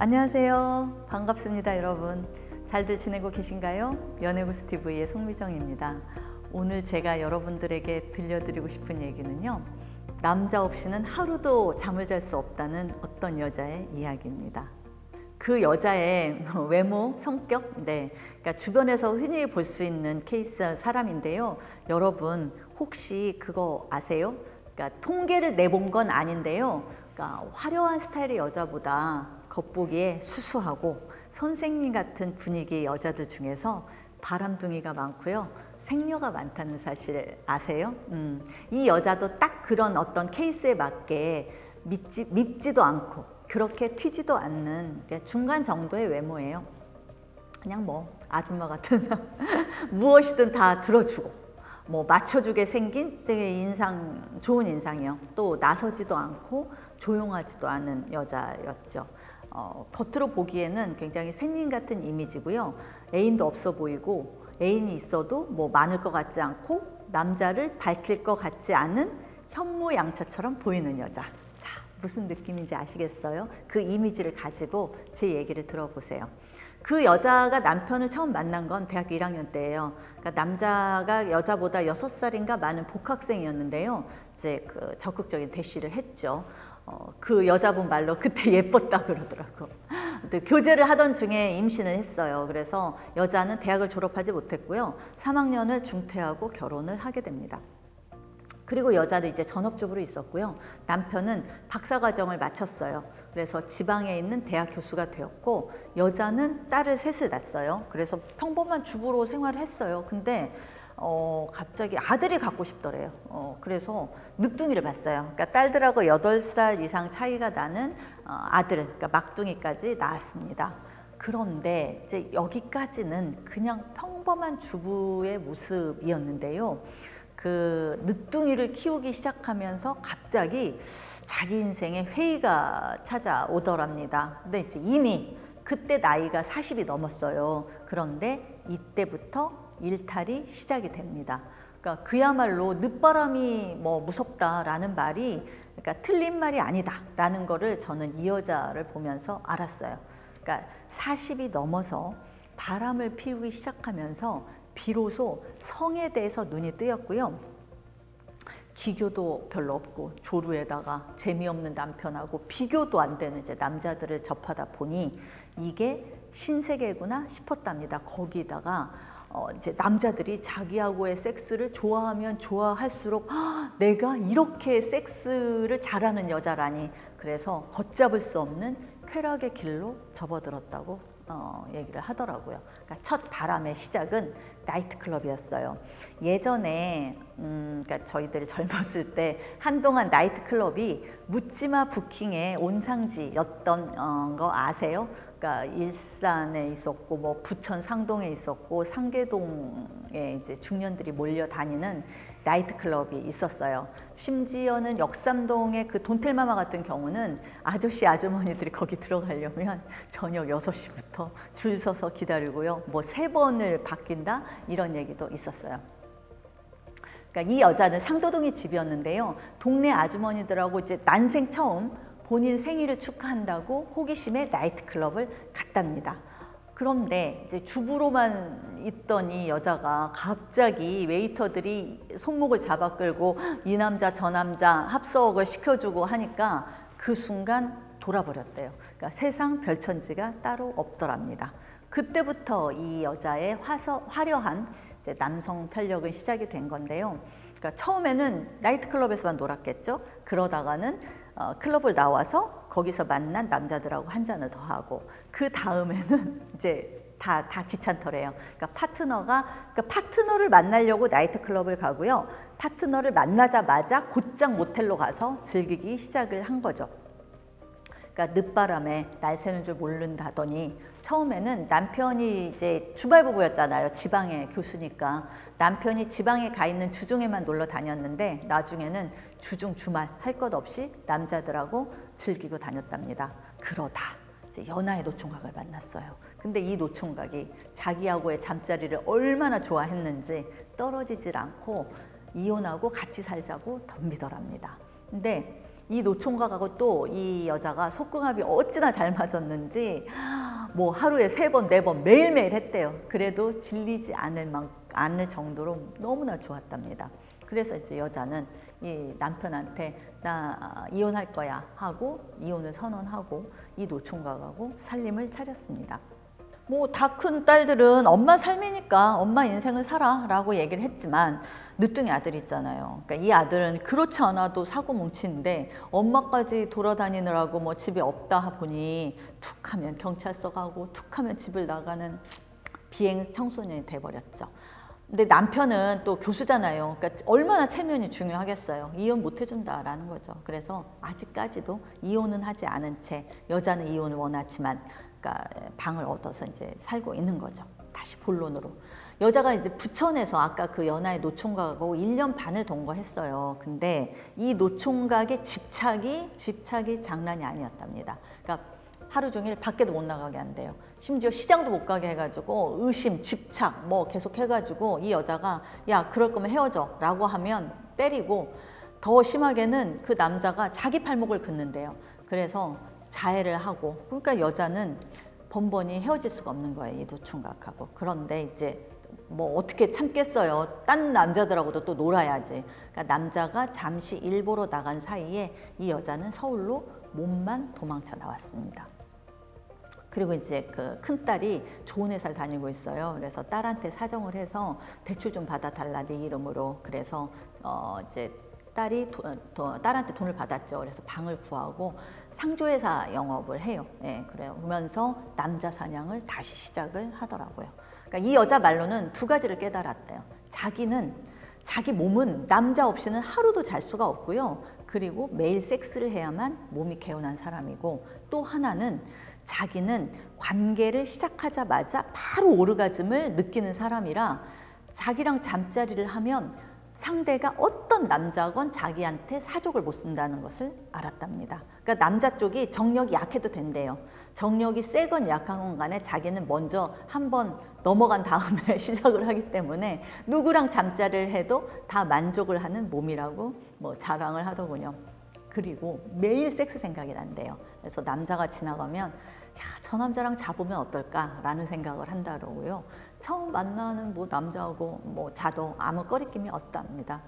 안녕하세요. 반갑습니다, 여러분. 잘들 지내고 계신가요? 연애구스TV의 송미정입니다. 오늘 제가 여러분들에게 들려드리고 싶은 얘기는요, 남자 없이는 하루도 잠을 잘 수 없다는 어떤 여자의 이야기입니다. 그 여자의 외모, 성격, 그러니까 주변에서 흔히 볼 수 있는 케이스 사람인데요. 여러분 혹시 그거 아세요? 그러니까 통계를 내본 건 아닌데요. 그러니까 화려한 스타일의 여자보다 겉보기에 수수하고 선생님 같은 분위기의 여자들 중에서 바람둥이가 많고요. 생녀가 많다는 사실 아세요? 이 여자도 딱 그런 어떤 케이스에 맞게 밉지도 않고 그렇게 튀지도 않는 중간 정도의 외모예요. 그냥 뭐 아줌마 같은 무엇이든 다 들어주고 뭐 맞춰주게 생긴 되게 좋은 인상이요. 또 나서지도 않고 조용하지도 않은 여자였죠. 겉으로 보기에는 굉장히仙님 같은 이미지고요. 애인도 없어 보이고 애인이 있어도 뭐 많을 것 같지 않고 남자를 밝힐 것 같지 않은 현모양처처럼 보이는 여자. 자, 무슨 느낌인지 아시겠어요? 그 이미지를 가지고 제 얘기를 들어보세요. 그 여자가 남편을 처음 만난 건 대학교 1학년 때예요. 그러니까 남자가 여자보다 6살인가 많은 복학생이었는데요. 이제 그 적극적인 대시를 했죠. 그 여자분 말로 그때 예뻤다 그러더라고. 교제를 하던 중에 임신을 했어요. 그래서 여자는 대학을 졸업하지 못했고요. 3학년을 중퇴하고 결혼을 하게 됩니다. 그리고 여자도 이제 전업주부로 있었고요. 남편은 박사과정을 마쳤어요. 그래서 지방에 있는 대학 교수가 되었고 여자는 딸을 셋을 낳았어요. 그래서 평범한 주부로 생활을 했어요. 근데 갑자기 아들이 갖고 싶더래요. 그래서 늦둥이를 봤어요. 그러니까 딸들하고 8살 이상 차이가 나는 아들, 그러니까 막둥이까지 낳았습니다. 그런데 이제 여기까지는 그냥 평범한 주부의 모습이었는데요. 그 늦둥이를 키우기 시작하면서 갑자기 자기 인생에 회의가 찾아오더랍니다. 근데 이제 이미 그때 나이가 40이 넘었어요. 그런데 이때부터 일탈이 시작이 됩니다. 그러니까 그야말로 늦바람이 뭐 무섭다라는 말이 그러니까 틀린 말이 아니다라는 거를 저는 이 여자를 보면서 알았어요. 그러니까 40이 넘어서 바람을 피우기 시작하면서 비로소 성에 대해서 눈이 뜨였고요. 기교도 별로 없고 조루에다가 재미없는 남편하고 비교도 안 되는 이제 남자들을 접하다 보니 이게 신세계구나 싶었답니다. 거기다가 이제 남자들이 자기하고의 섹스를 좋아하면 좋아할수록 내가 이렇게 섹스를 잘하는 여자라니, 그래서 걷잡을 수 없는 쾌락의 길로 접어들었다고 얘기를 하더라고요. 그러니까 첫 바람의 시작은 나이트클럽이었어요. 예전에 그러니까 저희들이 젊었을 때 한동안 나이트클럽이 묻지마 부킹의 온상지였던 거 아세요? 그러니까 일산에 있었고 뭐 부천 상동에 있었고 상계동에 이제 중년들이 몰려 다니는 나이트클럽이 있었어요. 심지어는 역삼동의 그 돈텔마마 같은 경우는 아저씨 아주머니들이 거기 들어가려면 저녁 6시부터 줄 서서 기다리고요. 뭐 3번을 바뀐다 이런 얘기도 있었어요. 그러니까 이 여자는 상도동이 집이었는데요. 동네 아주머니들하고 이제 난생 처음 본인 생일을 축하한다고 호기심에 나이트클럽을 갔답니다. 그런데 이제 주부로만 있던 이 여자가 갑자기 웨이터들이 손목을 잡아 끌고 이 남자 저 남자 합석을 시켜주고 하니까 그 순간 돌아버렸대요. 그러니까 세상 별천지가 따로 없더랍니다. 그때부터 이 여자의 화려한 이제 남성 편력은 시작이 된 건데요. 그러니까 처음에는 나이트클럽에서만 놀았겠죠. 그러다가는 클럽을 나와서 거기서 만난 남자들하고 한 잔을 더 하고 그 다음에는 이제 다 귀찮더래요. 그러니까 파트너를 만나려고 나이트클럽을 가고요. 파트너를 만나자마자 곧장 모텔로 가서 즐기기 시작을 한 거죠. 그러니까 늦바람에 날 새는 줄 모른다더니 처음에는 남편이 이제 주말부부였잖아요. 지방의 교수니까 남편이 지방에 가 있는 주중에만 놀러 다녔는데 나중에는 주중 주말 할 것 없이 남자들하고 즐기고 다녔답니다. 그러다 이제 연하의 노총각을 만났어요. 근데 이 노총각이 자기하고의 잠자리를 얼마나 좋아했는지 떨어지질 않고 이혼하고 같이 살자고 덤비더랍니다. 근데 이 노총각하고 또 이 여자가 속궁합이 어찌나 잘 맞았는지 뭐 하루에 3번, 4번 매일매일 했대요. 그래도 질리지 않을 정도로 너무나 좋았답니다. 그래서 이제 여자는 이 남편한테 나 이혼할 거야 하고 이혼을 선언하고 이 노총각하고 살림을 차렸습니다. 뭐 다 큰 딸들은 엄마 삶이니까 엄마 인생을 살아 라고 얘기를 했지만 늦둥이 아들이 있잖아요. 그러니까 이 아들은 그렇지 않아도 사고 뭉치는데 엄마까지 돌아다니느라고 뭐 집에 없다 보니 툭 하면 경찰서 가고 툭 하면 집을 나가는 비행 청소년이 돼버렸죠. 근데 남편은 또 교수잖아요. 그러니까 얼마나 체면이 중요하겠어요. 이혼 못 해준다라는 거죠. 그래서 아직까지도 이혼은 하지 않은 채 여자는 이혼을 원하지만 그러니까 방을 얻어서 이제 살고 있는 거죠. 다시 본론으로. 여자가 이제 부천에서 아까 그 연하의 노총각하고 1년 반을 동거했어요. 근데 이 노총각의 집착이 장난이 아니었답니다. 그러니까 하루 종일 밖에도 못 나가게 한대요. 심지어 시장도 못 가게 해가지고 의심, 집착 뭐 계속 해가지고 이 여자가 야 그럴 거면 헤어져 라고 하면 때리고 더 심하게는 그 남자가 자기 팔목을 긋는데요. 그래서 자해를 하고 그러니까 여자는 번번이 헤어질 수가 없는 거예요. 이 노총각하고. 그런데 이제 뭐 어떻게 참겠어요. 딴 남자들하고도 또 놀아야지. 그러니까 남자가 잠시 일보러 나간 사이에 이 여자는 서울로 몸만 도망쳐 나왔습니다. 그리고 이제 그 큰딸이 좋은 회사를 다니고 있어요. 그래서 딸한테 사정을 해서 대출 좀 받아달라 네 이름으로. 그래서 이제 딸이 딸한테 돈을 받았죠. 그래서 방을 구하고 상조회사 영업을 해요. 예, 그러면서 남자 사냥을 다시 시작을 하더라고요. 그러니까 이 여자 말로는 2가지를 깨달았대요. 자기는 자기 몸은 남자 없이는 하루도 잘 수가 없고요. 그리고 매일 섹스를 해야만 몸이 개운한 사람이고 또 하나는 자기는 관계를 시작하자마자 바로 오르가즘을 느끼는 사람이라 자기랑 잠자리를 하면 상대가 어떤 남자건 자기한테 사족을 못 쓴다는 것을 알았답니다. 그러니까 남자 쪽이 정력이 약해도 된대요. 정력이 세건 약한 건 간에 자기는 먼저 한번 넘어간 다음에 시작을 하기 때문에 누구랑 잠자리를 해도 다 만족을 하는 몸이라고 뭐 자랑을 하더군요. 그리고 매일 섹스 생각이 난대요. 그래서 남자가 지나가면 야, 저 남자랑 자보면 어떨까라는 생각을 한다고요. 처음 만나는 뭐 남자하고 뭐 자도 아무 꺼리낌이 없답니다.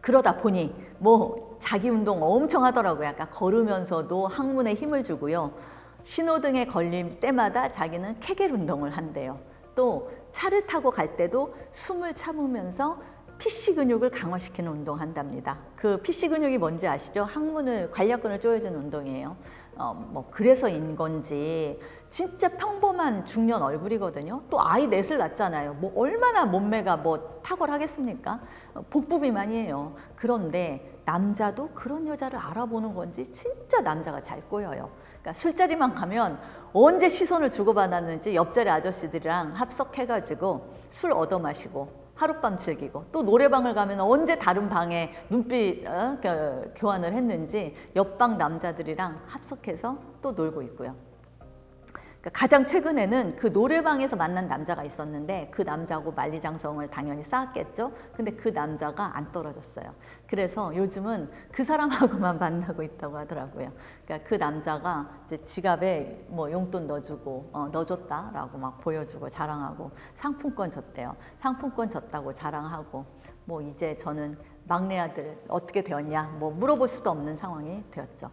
그러다 보니 뭐 자기 운동 엄청 하더라고요. 약간 걸으면서도 항문에 힘을 주고요. 신호등에 걸릴 때마다 자기는 케겔 운동을 한대요. 또 차를 타고 갈 때도 숨을 참으면서 PC 근육을 강화시키는 운동 한답니다. 그 PC 근육이 뭔지 아시죠? 항문을 관략근을 조여주는 운동이에요. 뭐 그래서인 건지 진짜 평범한 중년 얼굴이거든요. 또 아이 넷을 낳잖아요. 뭐 얼마나 몸매가 뭐 탁월하겠습니까? 복부 비만이에요. 그런데 남자도 그런 여자를 알아보는 건지 진짜 남자가 잘 꼬여요. 그러니까 술자리만 가면 언제 시선을 주고받았는지 옆자리 아저씨들이랑 합석해가지고 술 얻어 마시고 하룻밤 즐기고 또 노래방을 가면 언제 다른 방에 눈빛 교환을 했는지 옆방 남자들이랑 합석해서 또 놀고 있고요. 그러니까 가장 최근에는 그 노래방에서 만난 남자가 있었는데 그 남자하고 만리장성을 당연히 쌓았겠죠. 근데 그 남자가 안 떨어졌어요. 그래서 요즘은 그 사람하고만 만나고 있다고 하더라고요. 그러니까 그 남자가 이제 지갑에 뭐 용돈 넣어주고 넣어줬다라고 막 보여주고 자랑하고 상품권 줬대요. 상품권 줬다고 자랑하고 뭐 이제 저는 막내 아들 어떻게 되었냐 뭐 물어볼 수도 없는 상황이 되었죠.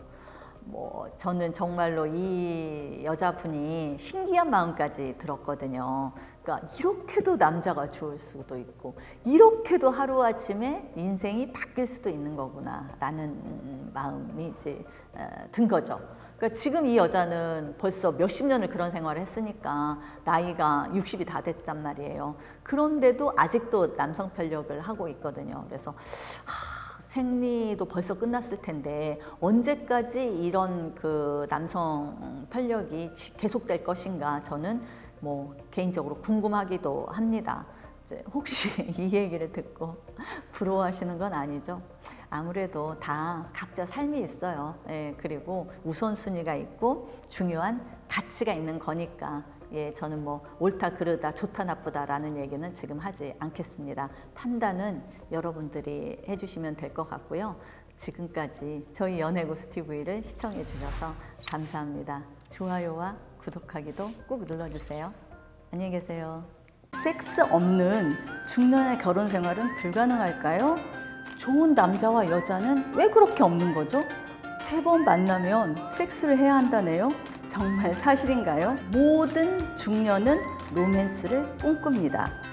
뭐 저는 정말로 이 여자분이 신기한 마음까지 들었거든요. 그러니까 이렇게도 남자가 좋을 수도 있고 이렇게도 하루아침에 인생이 바뀔 수도 있는 거구나 라는 마음이 이제 든 거죠. 그러니까 지금 이 여자는 벌써 몇십 년을 그런 생활을 했으니까 나이가 60이 다 됐단 말이에요. 그런데도 아직도 남성 편력을 하고 있거든요. 그래서 생리도 벌써 끝났을 텐데 언제까지 이런 그 남성 편력이 계속될 것인가 저는 뭐 개인적으로 궁금하기도 합니다. 이제 혹시 이 얘기를 듣고 부러워하시는 건 아니죠? 아무래도 다 각자 삶이 있어요. 예, 그리고 우선순위가 있고 중요한 가치가 있는 거니까 예, 저는 뭐 옳다 그르다 좋다 나쁘다라는 얘기는 지금 하지 않겠습니다. 판단은 여러분들이 해주시면 될 것 같고요. 지금까지 저희 연애고수 TV를 시청해 주셔서 감사합니다. 좋아요와 구독하기도 꾹 눌러주세요. 안녕히 계세요. 섹스 없는 중년의 결혼 생활은 불가능할까요? 좋은 남자와 여자는 왜 그렇게 없는 거죠? 3번 만나면 섹스를 해야 한다네요? 정말 사실인가요? 모든 중년은 로맨스를 꿈꿉니다.